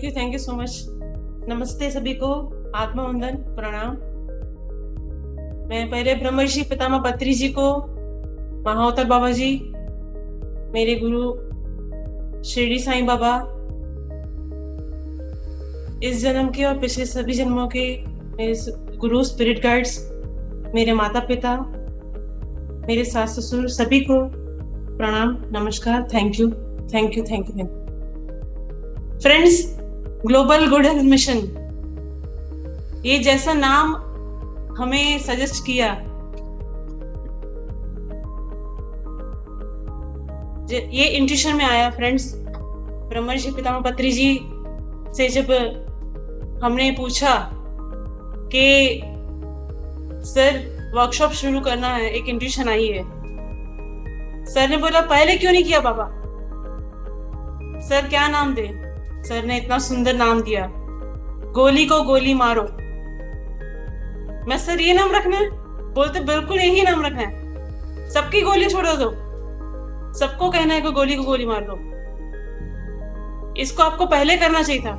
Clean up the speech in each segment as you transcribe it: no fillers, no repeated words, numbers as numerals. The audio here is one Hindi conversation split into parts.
Thank you so much. नमस्ते सभी को, आत्मवंदन, प्रणाम। मैं पहले ब्रह्मर्षि पितामह पत्री जी को, महावतार बाबा जी, मेरे गुरु शिरडी साईं बाबा, इस जन्म के और पिछले सभी जन्मों के मेरे गुरु स्पिरिट गाइड्स, मेरे माता पिता, मेरे सास ससुर, सभी को प्रणाम, नमस्कार, thank you thank you thank you thank you. Friends, global good health mission, ये जैसा नाम हमें सजेस्ट किया, ये इंट्यूशन में आया फ्रेंड्स। ब्रह्मर्षि पितामह पत्री जी से जब हमने पूछा कि सर वर्कशॉप शुरू करना है, एक इंट्यूशन आई है। सर ने बोला पहले क्यों नहीं किया बाबा? सर क्या नाम दे? सर ने इतना सुंदर नाम दिया, गोली को गोली मारो। मैं सर ये नाम रखना है? बोलते बिल्कुल यही नाम रखना है, सबकी गोली छोड़ दो, सबको कहना है कि गोली को गोली मार दो। इसको आपको पहले करना चाहिए था।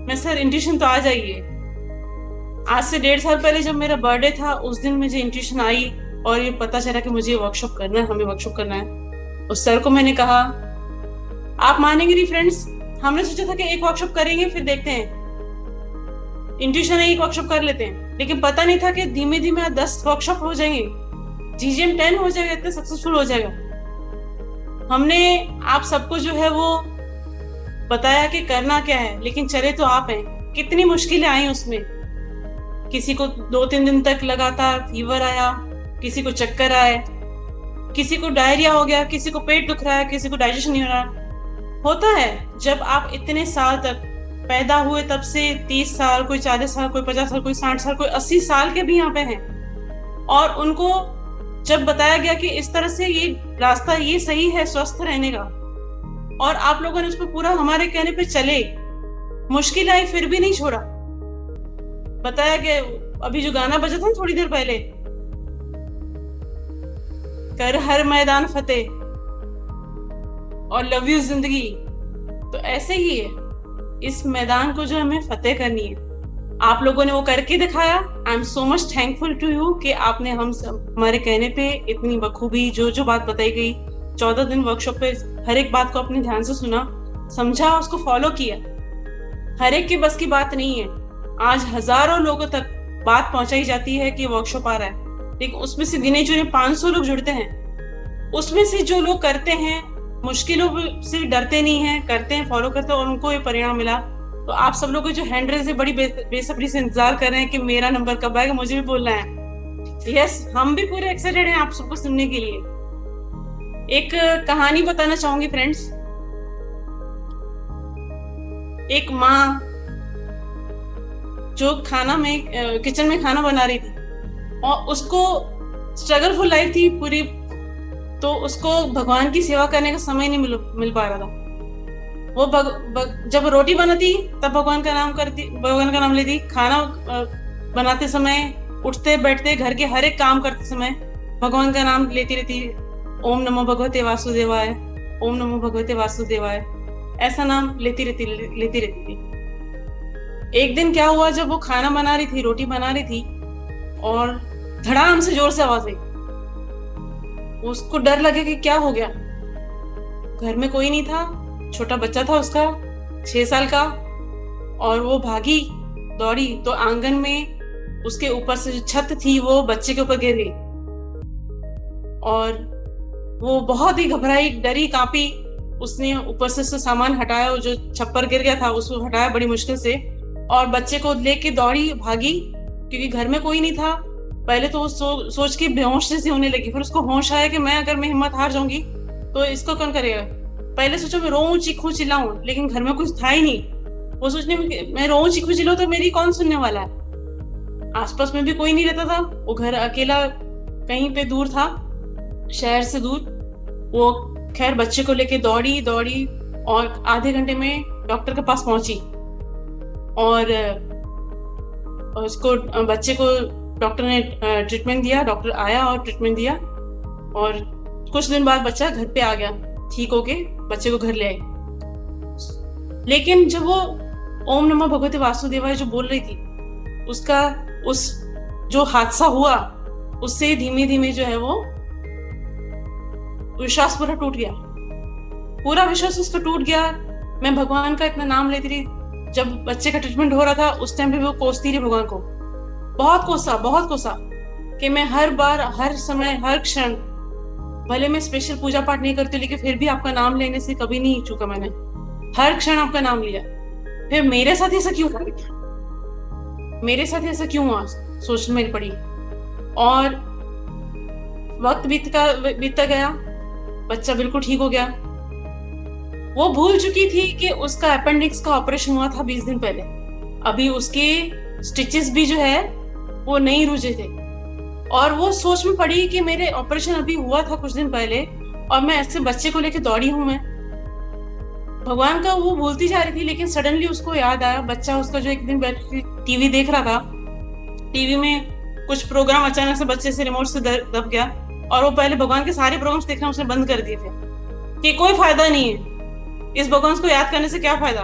मैं सर इंट्यूशन तो आ जाइए। आज से 1.5 साल पहले जब मेरा बर्थडे था, उस दिन मुझे इंट्यूशन आई और ये पता चला कि मुझे वर्कशॉप करना है, हमें वर्कशॉप करना है। उस सर को मैंने कहा, आप मानेंगे नहीं फ्रेंड्स, हमने सोचा था कि एक वर्कशॉप करेंगे फिर देखते हैं, इंट्यूशन है एक वर्कशॉप कर लेते हैं, लेकिन पता नहीं था कि धीमे धीमे 10 वर्कशॉप हो जाएंगे, GGM 10 हो जाएगा, इतना सक्सेसफुल हो जाएगा। हमने आप सबको जो है वो बताया कि करना क्या है, लेकिन चले तो आप हैं। कितनी मुश्किलें आई उसमें, किसी को 2-3 दिन तक लगातार फीवर आया, किसी को चक्कर आए, किसी को डायरिया हो गया, किसी को पेट दुख रहा है, किसी को डाइजेशन नहीं हो रहा। होता है जब आप इतने साल तक पैदा हुए तब से 30 साल, कोई 40 साल, कोई 50 साल, कोई 60 साल, कोई 80 साल के भी यहाँ पे हैं, और उनको जब बताया गया कि इस तरह से ये रास्ता ये सही है स्वस्थ रहने का, और आप लोगों ने उसमें पूरा हमारे कहने पे चले, मुश्किल आई फिर भी नहीं छोड़ा। बताया गया, अभी जो गाना बजा था थोड़ी देर पहले, कर हर मैदान फतेह और लव यू जिंदगी, तो ऐसे ही है, इस मैदान को जो हमें फतेह करनी है, आप लोगों ने वो करके दिखाया। I am so much thankful to you कि आपने हम सब हमारे कहने पे इतनी बखूबी जो बात बताई गई, 14 दिन वर्कशॉप पे हर एक बात को अपने ध्यान से सुना, समझा, उसको फॉलो किया। हर एक की बस की बात नहीं है। आज हजारों लोगों तक बात पहुंचाई जाती है कि वर्कशॉप आ रहा है, लेकिन उसमें से गिने चुने 500 लोग जुड़ते हैं। उसमें से जो लोग करते हैं, मुश्किलों से डरते नहीं हैं, करते हैं, फॉलो करते हैं, और उनको ये परिणाम मिला। तो आप सब लोग जो हैंड रेज से बड़ी बेसब्री से इंतजार कर रहे हैं कि मेरा नंबर कब आएगा, मुझे भी बोलना है। यस, हम भी पूरे एक्साइटेड हैं आप सबको सुनने के लिए। एक कहानी बताना चाहूंगी फ्रेंड्स। एक माँ जो किचन में खाना बना रही थी, और उसको स्ट्रगलफुल लाइफ थी पूरी, तो उसको भगवान की सेवा करने का समय नहीं मिल पा रहा था। वो जब रोटी बनाती तब भगवान का नाम लेती, खाना बनाते समय, उठते बैठते, घर के हर एक काम करते समय भगवान का नाम लेती रहती, ओम नमो भगवते वासुदेवाय, ओम नमो भगवते वासुदेवाय, ऐसा नाम लेती रहती थी। एक दिन क्या हुआ, जब वो खाना बना रही थी, रोटी बना रही थी, और धड़ाम से जोर से आवाज आई। उसको डर लगे कि क्या हो गया। घर में कोई नहीं था, छोटा बच्चा था उसका 6 साल का, और वो भागी दौड़ी तो आंगन में उसके ऊपर से जो छत थी वो बच्चे के ऊपर गिर गई, और वो बहुत ही घबराई, डरी, कांपी। उसने ऊपर से सामान हटाया, जो छप्पर गिर गया था उसको हटाया बड़ी मुश्किल से, और बच्चे को लेके दौड़ी, भागी, क्योंकि घर में कोई नहीं था। पहले तो वो सोच के बेहोश से होने लगी, फिर उसको होश आया कि अगर मैं हिम्मत हार जाऊंगी तो इसको कौन करेगा। पहले सोचो मैं रोऊं, चीखूं, चिल्लाऊं, लेकिन घर में कुछ था ही नहीं। वो सोचने में मैं रोऊं, चीखूं, चिल्लाऊं तो मेरी कौन सुनने वाला है। आसपास में भी कोई नहीं रहता था, वो घर अकेला कहीं पे दूर था, शहर से दूर। वो खैर बच्चे को लेके दौड़ी और आधे घंटे में डॉक्टर के पास पहुंची, और उसको बच्चे को डॉक्टर ने ट्रीटमेंट दिया। डॉक्टर आया और ट्रीटमेंट दिया, और कुछ दिन बाद बच्चा घर पे आ गया, ठीक होके बच्चे को घर ले आए। लेकिन जब वो ओम नमः भगवते वासुदेवाय जो बोल रही थी, उसका उस जो हादसा हुआ उससे धीमे धीमे जो है वो विश्वास पूरा टूट गया, पूरा विश्वास उसका टूट गया। मैं भगवान का इतना नाम लेती रही, जब बच्चे का ट्रीटमेंट हो रहा था उस टाइम पे वो कोसती रही भगवान को, बहुत कोसा कि मैं हर बार, हर समय, हर क्षण, भले मैं स्पेशल पूजा पाठ नहीं करती लेकिन फिर भी आपका नाम लेने से कभी नहीं चूका मैंने, हर क्षण आपका नाम लिया। फिर मेरे साथ ऐसा क्यों हुआ, मेरे साथ ऐसा क्यों हुआ, सोचने में पड़ी। और वक्त बीतता गया, बच्चा बिल्कुल ठीक हो गया। वो भूल चुकी थी कि उसका अपेंडिक्स का ऑपरेशन हुआ था 20 दिन पहले, अभी उसके स्टिचेस भी जो है वो नहीं रुझे थे। और वो सोच में पड़ी कि मेरे ऑपरेशन अभी हुआ था कुछ दिन पहले और मैं ऐसे बच्चे को लेके दौड़ी हूं। मैं भगवान का वो भूलती जा रही थी, लेकिन सडनली उसको याद आया बच्चा उसका जो एक दिन बैठ के टीवी देख रहा था, टीवी में कुछ प्रोग्राम अचानक से बच्चे से रिमोट से दब गया और वो पहले भगवान के सारे प्रोग्राम्स देखना उसने बंद कर दिए थे कि कोई फायदा नहीं है, इस भगवान को याद करने से क्या फायदा,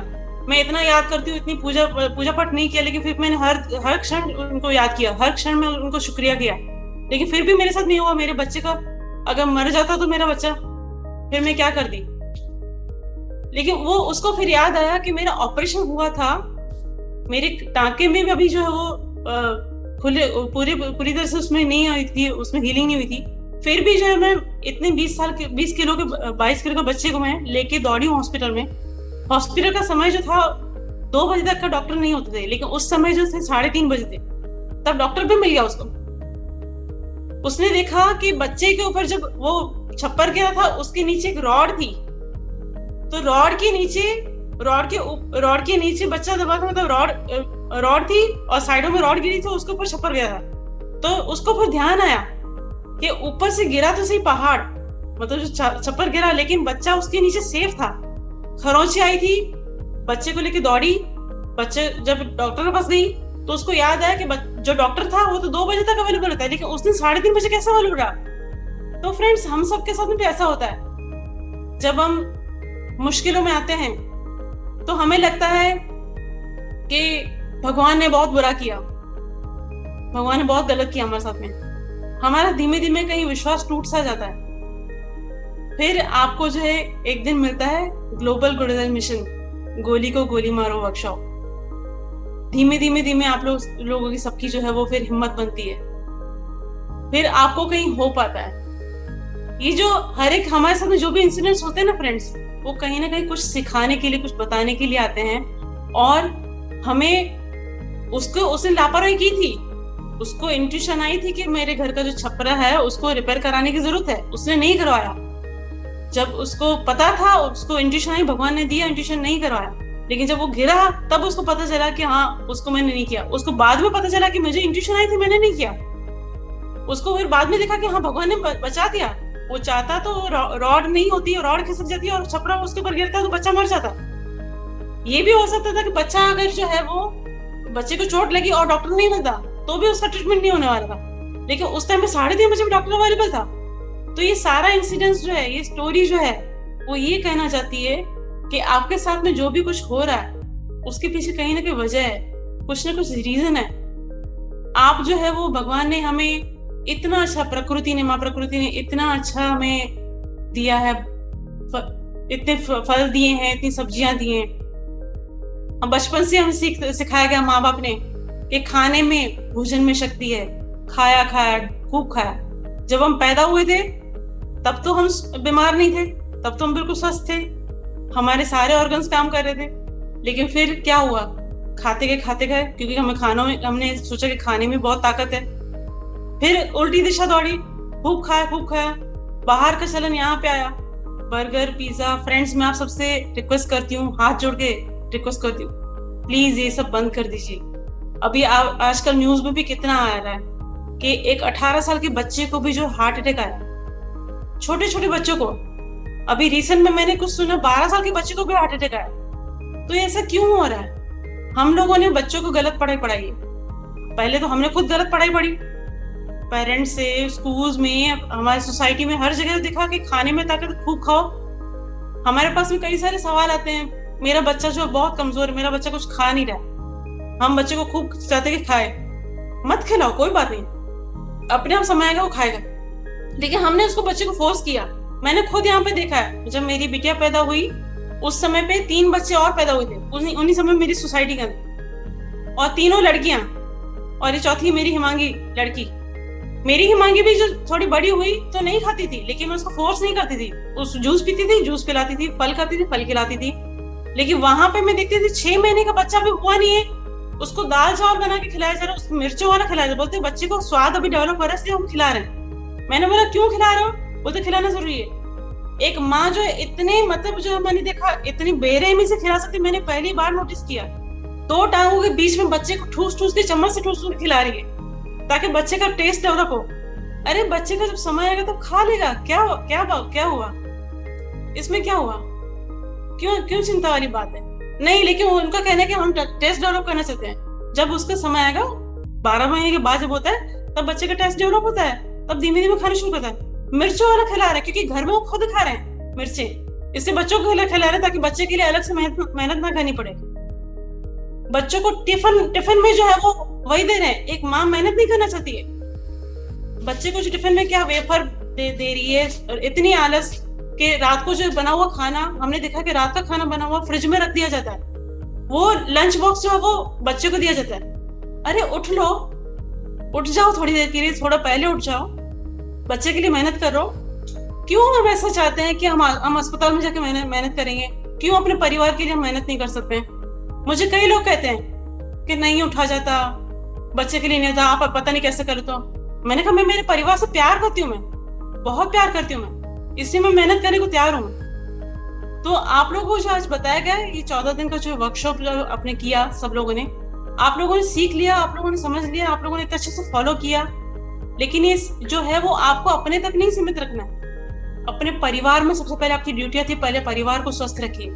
मैं इतना याद करती हूँ, इतनी पूजा पाठ नहीं किया, लेकिन फिर मैंने हर क्षण उनको याद किया, हर क्षण में उनको शुक्रिया किया, लेकिन फिर भी मेरे साथ नहीं हुआ। मेरे बच्चे का अगर मर जाता तो मेरा बच्चा, फिर मैं क्या करती। लेकिन वो उसको फिर याद आया कि मेरा ऑपरेशन हुआ था, मेरे टांके में भी अभी जो है वो पूरी तरह से उसमें नहीं आई थी, उसमें हीलिंग नहीं हुई थी, फिर भी जो है मैं इतने 20 किलो के 22 किलो के बच्चे को मैं लेके दौड़ी हूँ हॉस्पिटल में। हॉस्पिटल का समय जो था 2 बजे तक का डॉक्टर नहीं होते थे, लेकिन उस समय जो थे 3:30 बजे थे, तब डॉक्टर भी मिल गया उसको। उसने देखा कि बच्चे के ऊपर जब वो छप्पर गिरा था उसके नीचे एक रॉड थी, तो रॉड के नीचे बच्चा दबा था, मतलब रॉड थी और साइडों में रॉड गिरी थी, उसके ऊपर छप्पर गया था। तो उसको फिर ध्यान आया कि ऊपर से गिरा तो सही पहाड़, मतलब जो छप्पर गिरा, लेकिन बच्चा उसके नीचे सेफ था। खरोंची आई थी, बच्चे को लेके दौड़ी, बच्चे जब डॉक्टर के पास गई तो उसको याद आया कि जो डॉक्टर था वो तो 2 बजे तक अवेलेबल होता है, लेकिन उस दिन 3:30 बजे कैसे अवेलेबल रहा। तो फ्रेंड्स, हम सबके साथ में भी ऐसा होता है, जब हम मुश्किलों में आते हैं तो हमें लगता है कि भगवान ने बहुत बुरा किया, भगवान ने बहुत गलत किया हमारे साथ में, हमारा धीमे धीमे कहीं विश्वास टूट सा जाता है। फिर आपको जो है एक दिन मिलता है ग्लोबल गुडविल मिशन, गोली को गोली मारो वर्कशॉप। धीमे धीमे आप लोगों की सबकी जो है वो फिर हिम्मत बनती है, फिर आपको कहीं होप आता है। ये जो हर एक हमारे साथ में जो भी इंसिडेंट्स होते हैं ना फ्रेंड्स, वो कहीं ना कहीं कुछ सिखाने के लिए, कुछ बताने के लिए आते हैं। और हमें उसने लापरवाही की थी, उसको इंट्यूशन आई थी कि मेरे घर का जो छपरा है उसको रिपेयर कराने की जरूरत है, उसने नहीं करवाया। जब उसको पता था, उसको इंट्यूशन आई, भगवान ने दिया, इंट्यूशन नहीं करवाया। लेकिन जब वो गिरा तब उसको पता चला कि हाँ, उसको मैंने नहीं किया। उसको बाद में पता चला कि मुझे इंट्यूशन आई थी, मैंने नहीं किया। उसको फिर बाद में देखा कि हाँ, भगवान ने बचा दिया। वो चाहता तो रॉड नहीं होती, रॉड खिसक जाती है और छपरा उसके ऊपर गिरता तो बच्चा मर जाता। ये भी हो सकता था कि बच्चा अगर जो है वो बच्चे को चोट लगी और डॉक्टर नहीं मिलता तो भी उसका ट्रीटमेंट नहीं होने वाला था, लेकिन उस टाइम पे 3:30 बजे डॉक्टर अवेलेबल था। तो ये सारा इंसिडेंस जो है, ये स्टोरी जो है, वो ये कहना चाहती है कि आपके साथ में जो भी कुछ हो रहा है उसके पीछे कहीं ना कहीं वजह है, कुछ ना कुछ रीजन है। आप जो है वो, भगवान ने हमें इतना अच्छा, प्रकृति ने, माँ प्रकृति ने इतना अच्छा हमें दिया है, इतने फल दिए हैं, इतनी सब्जियां दी हैं। बचपन से हमें सिखाया गया माँ बाप ने कि खाने में, भोजन में शक्ति है, खाया खूब खाया। जब हम पैदा हुए थे तब तो हम बीमार नहीं थे, तब तो हम बिल्कुल स्वस्थ थे, हमारे सारे ऑर्गन्स काम कर रहे थे। लेकिन फिर क्या हुआ, खाते गए क्योंकि हमने सोचा कि खाने में बहुत ताकत है। फिर उल्टी दिशा दौड़ी, खूब खाया, बाहर का चलन यहाँ पे आया, बर्गर, पिज्जा। फ्रेंड्स, मैं आप सबसे रिक्वेस्ट करती हूँ, हाथ जोड़ के रिक्वेस्ट करती हूँ, प्लीज ये सब बंद कर दीजिए। अभी आजकल न्यूज में भी कितना आ रहा है कि एक 18 साल के बच्चे को भी जो हार्ट अटैक आया, छोटे बच्चों को। अभी रिसेंट में मैंने कुछ सुना, 12 साल के बच्चे को भी हार्ट अटैक आया। तो ये ऐसा क्यों हो रहा है? हम लोगों ने बच्चों को गलत पढ़ाई पढ़ाई है। पहले तो हमने खुद गलत पढ़ाई पढ़ी, पेरेंट्स से, स्कूल्स में, हमारी सोसाइटी में, हर जगह देखा कि खाने में ताकत, खूब खाओ। हमारे पास में कई सारे सवाल आते हैं, मेरा बच्चा जो बहुत कमजोर है, मेरा बच्चा कुछ खा नहीं रहा, हम बच्चे को खूब चाहते कि खाए, मत खिलाओ, कोई बात नहीं, अपने आप समय आएगा वो खाएगा। लेकिन हमने उसको बच्चे को फोर्स किया। मैंने खुद यहाँ पे देखा है, जब मेरी बिटिया पैदा हुई उस समय पे 3 बच्चे और पैदा हुए थे उन्हीं समय मेरी सोसाइटी के अंदर, और तीनों लड़कियां, और ये चौथी मेरी हिमांगी लड़की। मेरी हिमांगी भी जो थोड़ी बड़ी हुई तो नहीं खाती थी, लेकिन मैं उसको फोर्स नहीं करती थी, उस जूस पीती थी, जूस पिलाती थी, फल खाती थी, फल खिलाती थी। लेकिन वहां पे मैं देखती थी 6 महीने का बच्चा भी हुआ नहीं है, उसको दाल चावल बना के खिलाया जा रहा है, उसको मिर्चों वाला खिलाया जा रहा है। बोलते बच्चे को स्वाद अभी डेवलप हो रहा है इसलिए हम खिला रहे हैं। मैंने बोला क्यों खिला रहे हो? बोलते खिलाना जरूरी है। एक माँ जो इतने मतलब जो मैंने देखा इतनी बेरहमी से खिला सकती, मैंने पहली बार नोटिस किया। 2 टांगों के बीच में बच्चे को ठूस ठूस के चम्मच से ठूस ठूस खिला रही है ताकि बच्चे का टेस्ट डेवलप हो। अरे बच्चे का जब समय आएगा तो खा लेगा, क्या हुआ इसमें, क्या हुआ, क्यों क्यों चिंता वाली बात है? नहीं, लेकिन उनका कहना है कि हम टेस्ट डेवलप करना चाहते हैं। जब उसका समय आएगा 12 महीने के बाद जब होता है तब बच्चे का टेस्ट डेवलप होता है, तब धीमे धीमे खाना शुरू करता है। मिर्चों वाला खिला रहे हैं क्योंकि घर में वो खुद खा रहे हैं मिर्चें, इससे बच्चों को खिला रहे हैं ताकि बच्चे के लिए अलग से मेहनत ना करनी पड़े। बच्चों को टिफिन में जो है वो वही दे रहे हैं। एक माँ मेहनत नहीं करना चाहती है, बच्चे को जो टिफिन में क्या वेफर दे रही है, और इतनी आलस कि रात को जो बना हुआ खाना, हमने देखा कि रात का खाना बना हुआ फ्रिज में रख दिया जाता है, वो लंच बॉक्स जो है वो बच्चे को दिया जाता है। अरे उठ लो, उठ जाओ थोड़ी देर के लिए, थोड़ा पहले उठ जाओ, बच्चे के लिए मेहनत करो। क्यों हम ऐसा चाहते हैं कि हम अस्पताल में जाके मेहनत करेंगे? क्यों अपने परिवार के लिए हम मेहनत नहीं कर सकते हैं? मुझे कई लोग कहते हैं कि नहीं उठा जाता, बच्चे के लिए नहीं था, आप पता नहीं कैसे करे। तो मैंने कहा मैं मेरे परिवार से प्यार करती हूँ, मैं बहुत प्यार करती हूँ, मैं इसलिए मैं मेहनत करने को तैयार हूँ। तो आप लोगों को जो आज बताया गया ये 14 दिन का जो वर्कशॉप जो आपने किया, सब लोगों ने, आप लोगों ने सीख लिया, आप लोगों ने समझ लिया, आप लोगों ने इतने अच्छे से फॉलो किया। लेकिन ये जो है वो आपको अपने तक नहीं सीमित रखना है, अपने परिवार में सबसे पहले आपकी ड्यूटी थी, पहले परिवार को स्वस्थ रखिए।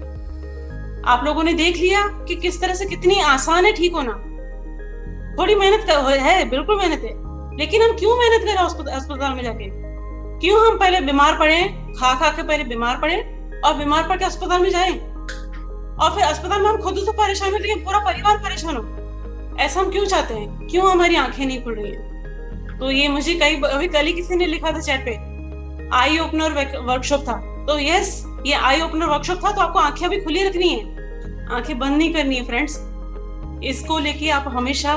आप लोगों ने देख लिया कि किस तरह से कितनी आसान है ठीक होना। थोड़ी मेहनत है, बिल्कुल मेहनत है, लेकिन हम क्यों मेहनत करें अस्पताल में जाके? क्यों हम पहले बीमार पड़े, खा खा के पहले बीमार पड़े और बीमार पड़ के अस्पताल में जाएं, और फिर अस्पताल में हम खुद तो परेशान हो लेकिन पूरा परिवार परेशान हो? ऐसा हम क्यों चाहते हैं? क्यों हमारी आंखें नहीं खुल रही है? तो ये मुझे अभी कल ही किसी ने लिखा था चैट पे, आई ओपनर वर्कशॉप था। तो यस, ये आई ओपनर वर्कशॉप था, तो आपको आंखें भी खुली रखनी है, आंखें बंद नहीं करनी है फ्रेंड्स। इसको लेके आप हमेशा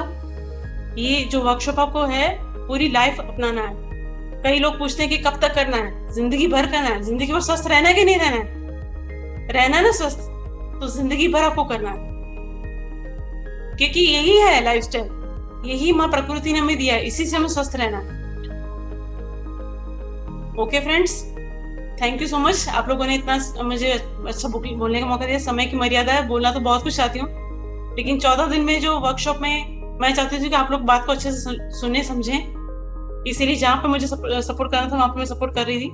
ये जो वर्कशॉप आपको है पूरी लाइफ अपनाना है। कई लोग पूछते हैं कि कब तक करना है? जिंदगी भर करना है। जिंदगी भर स्वस्थ रहना है कि नहीं रहना है? रहना है ना स्वस्थ, तो जिंदगी भर आपको करना है, क्योंकि यही है लाइफस्टाइल, यही माँ प्रकृति ने हमें दिया है, इसी से हमें स्वस्थ रहना है। Okay friends, thank you so much. आप लोगों ने इतना मुझे अच्छा बोलने का मौका दिया। समय की मर्यादा है, बोलना तो बहुत कुछ चाहती हूँ, लेकिन 14 दिन में जो वर्कशॉप में मैं चाहती थी कि आप लोग बात को अच्छे से सुने समझें, इसीलिए जहाँ पे मुझे सपोर्ट करना था वहां पे मैं सपोर्ट कर रही थी।